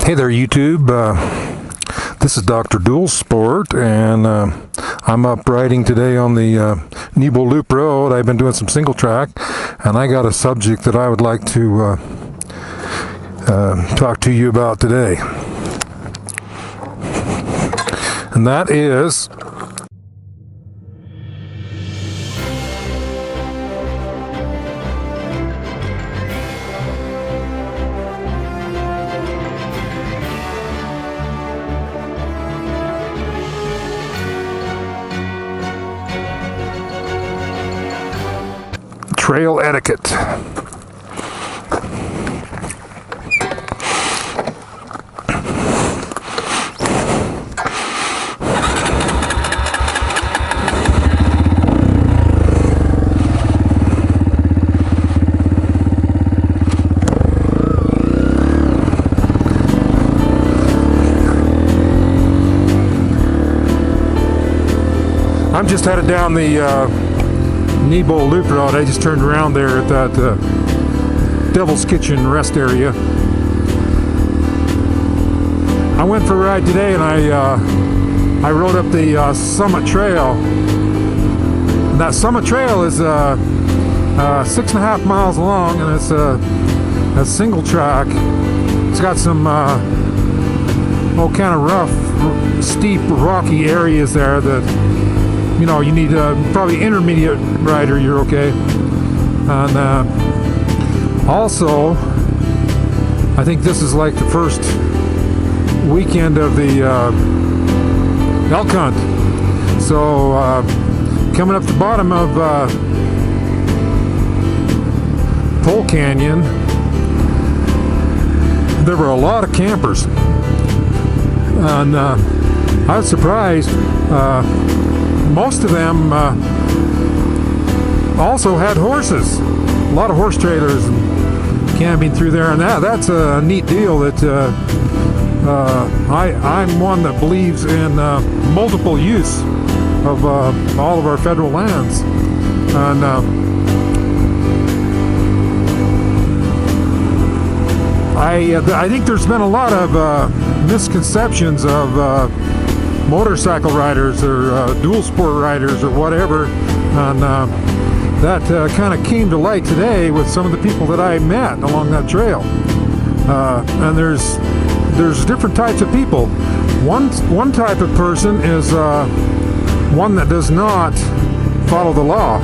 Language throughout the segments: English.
Hey there, YouTube. This is Dr. Dual Sport, and I'm up riding today on the Nebo Loop Road. I've been doing some single track, and I got a subject that I would like to talk to you about today. And that is trail etiquette. I'm just headed down the Nebo Loop Road. I just turned around there at that Devil's Kitchen rest area. I went for a ride today, and I rode up the Summit Trail. And that Summit Trail is 6.5 miles long, and it's a single track. It's got some kind of rough, steep, rocky areas there that, you know, you need probably intermediate rider, you're okay. And also, I think this is like the first weekend of the elk hunt. So coming up the bottom of Pole Canyon, there were a lot of campers. And I was surprised. Most of them also had horses. A lot of horse trailers and camping through there, and that's a neat deal. That I'm one that believes in multiple use of all of our federal lands, and I think there's been a lot of misconceptions of motorcycle riders or dual sport riders or whatever, and that kind of came to light today with some of the people that I met along that trail. And there's different types of people. One type of person is one that does not follow the law.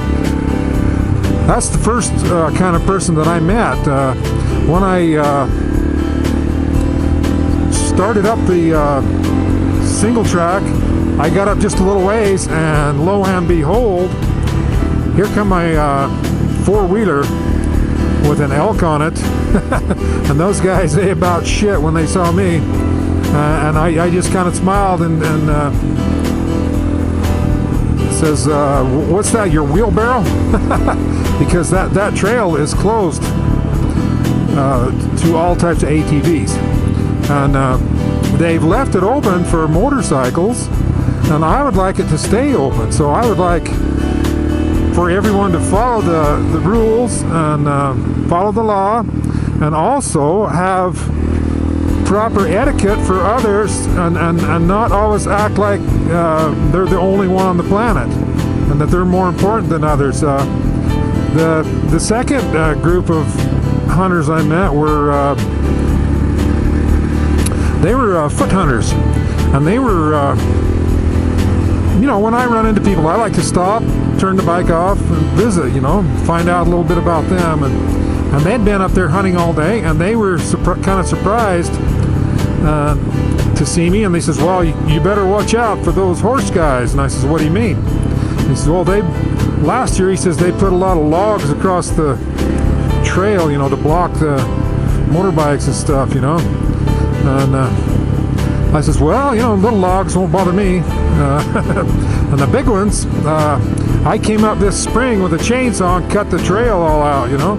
That's the first kind of person that I met when I started up the single track. I got up just a little ways, and lo and behold, here come my four-wheeler with an elk on it. And those guys, they about shit when they saw me, and I just kind of smiled and says, what's that, your wheelbarrow? Because that trail is closed to all types of ATVs, and they've left it open for motorcycles, and I would like it to stay open. So I would like for everyone to follow the rules and follow the law, and also have proper etiquette for others, and not always act like they're the only one on the planet and that they're more important than others. The second group of hunters I met were foot hunters, and they were, you know, when I run into people, I like to stop, turn the bike off, and visit, you know, find out a little bit about them. And they'd been up there hunting all day, and they were kind of surprised to see me, and they says, well, you better watch out for those horse guys. And I says, what do you mean? He says, well, last year, he says, they put a lot of logs across the trail, you know, to block the motorbikes and stuff, you know. And I says, well, you know, little logs won't bother me. And the big ones, I came up this spring with a chainsaw and cut the trail all out, you know.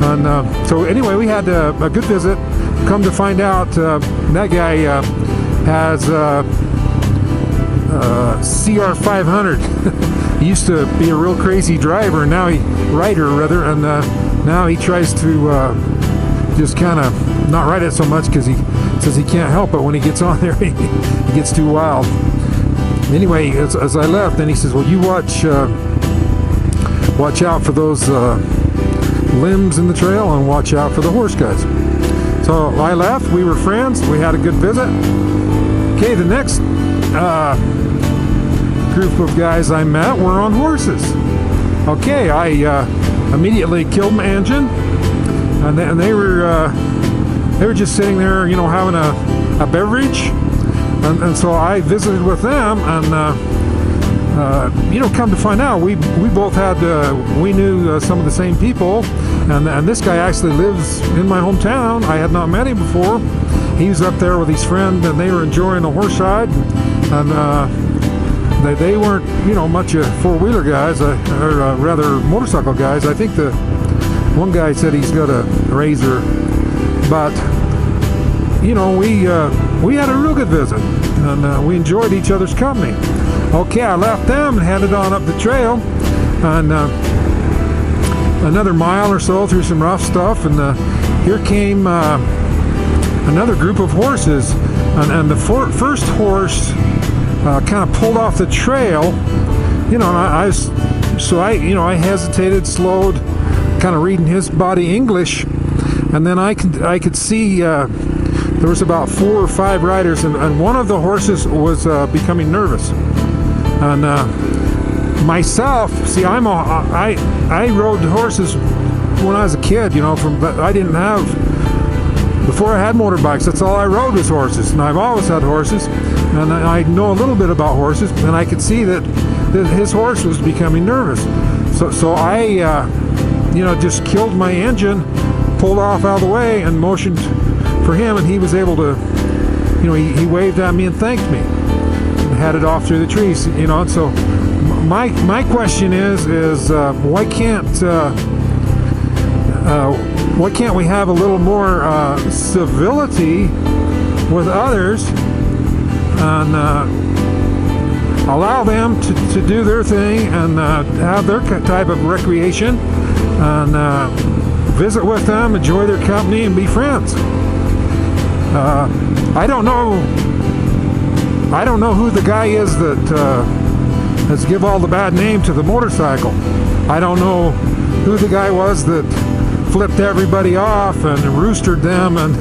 And so anyway, we had a good visit. Come to find out, that guy has CR500. He used to be a real crazy driver, and now rider rather, and now he tries to just kind of not ride it so much because he says he can't help it when he gets on there. He gets too wild. Anyway, as I left, then he says, well, you watch out for those limbs in the trail and watch out for the horse guys. So I left. We were friends. We had a good visit. Okay, the next group of guys I met were on horses. Okay, I immediately killed my engine, and they were just sitting there, you know, having a beverage, and so I visited with them, and you know, come to find out, we both had we knew some of the same people, and this guy actually lives in my hometown. I had not met him before. He was up there with his friend, and they were enjoying a horse ride, and they weren't, you know, much four-wheeler guys, or rather motorcycle guys. I think the one guy said he's got a Razor, but you know, we had a real good visit, and we enjoyed each other's company. Okay, I left them and headed on up the trail, and another mile or so through some rough stuff, and here came another group of horses, and the first horse kind of pulled off the trail, you know, and I hesitated, slowed, kind of reading his body English, and then I could see there was about 4 or 5 riders, and one of the horses was becoming nervous. And myself, see, I rode horses when I was a kid, you know. I didn't have, before I had motorbikes, that's all I rode was horses, and I've always had horses, and I know a little bit about horses, and I could see that his horse was becoming nervous. So I, you know, just killed my engine, pulled off out of the way, and motioned for him, and he was able to, you know, he waved at me and thanked me, and headed off through the trees, you know. And so my question is why can't we have a little more civility with others, and allow them to do their thing, and have their type of recreation, and visit with them, enjoy their company, and be friends. I don't know who the guy is that has give all the bad name to the motorcycle. I don't know who the guy was that flipped everybody off and roostered them and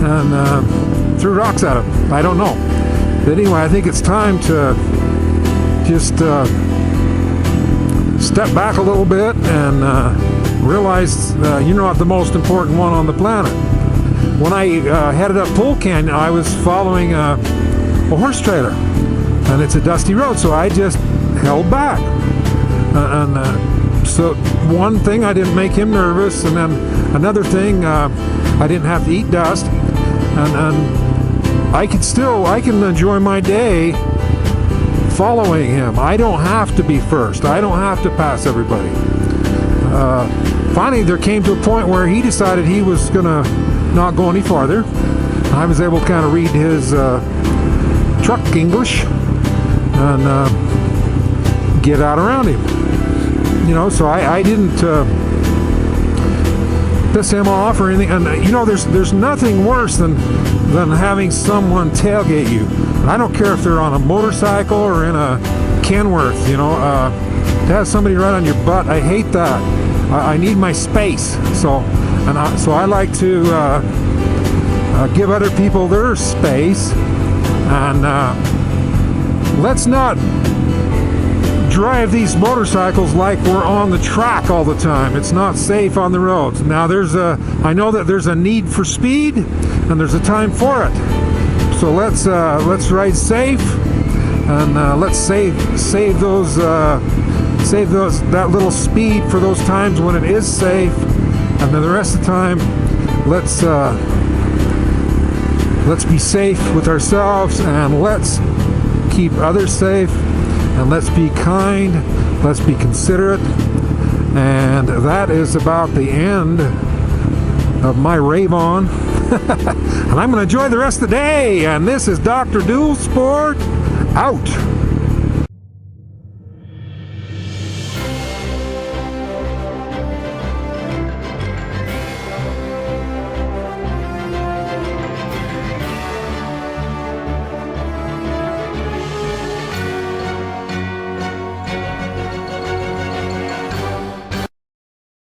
and threw rocks at them. I don't know. But anyway, I think it's time to just step back a little bit and realize you're not the most important one on the planet. When I headed up Pole Canyon, I was following a horse trailer, and it's a dusty road, so I just held back. So one thing, I didn't make him nervous, and then another thing, I didn't have to eat dust, and I can enjoy my day following him. I don't have to be first. I don't have to pass everybody. Finally, there came to a point where he decided he was gonna not go any farther. I was able to kind of read his truck English and get out around him. You know, so I didn't piss him off or anything. And you know, there's nothing worse than having someone tailgate you. And I don't care if they're on a motorcycle or in a Kenworth. You know, to have somebody right on your butt, I hate that. I need my space. So I like to give other people their space, and let's not drive these motorcycles like we're on the track all the time. It's not safe on the roads. Now I know that there's a need for speed, and there's a time for it. So let's ride safe, and let's save that little speed for those times when it is safe, and then the rest of the time, let's be safe with ourselves, and let's keep others safe, and let's be kind, let's be considerate. And that is about the end of my rave on. And I'm going to enjoy the rest of the day. And this is Dr. Dual Sport out.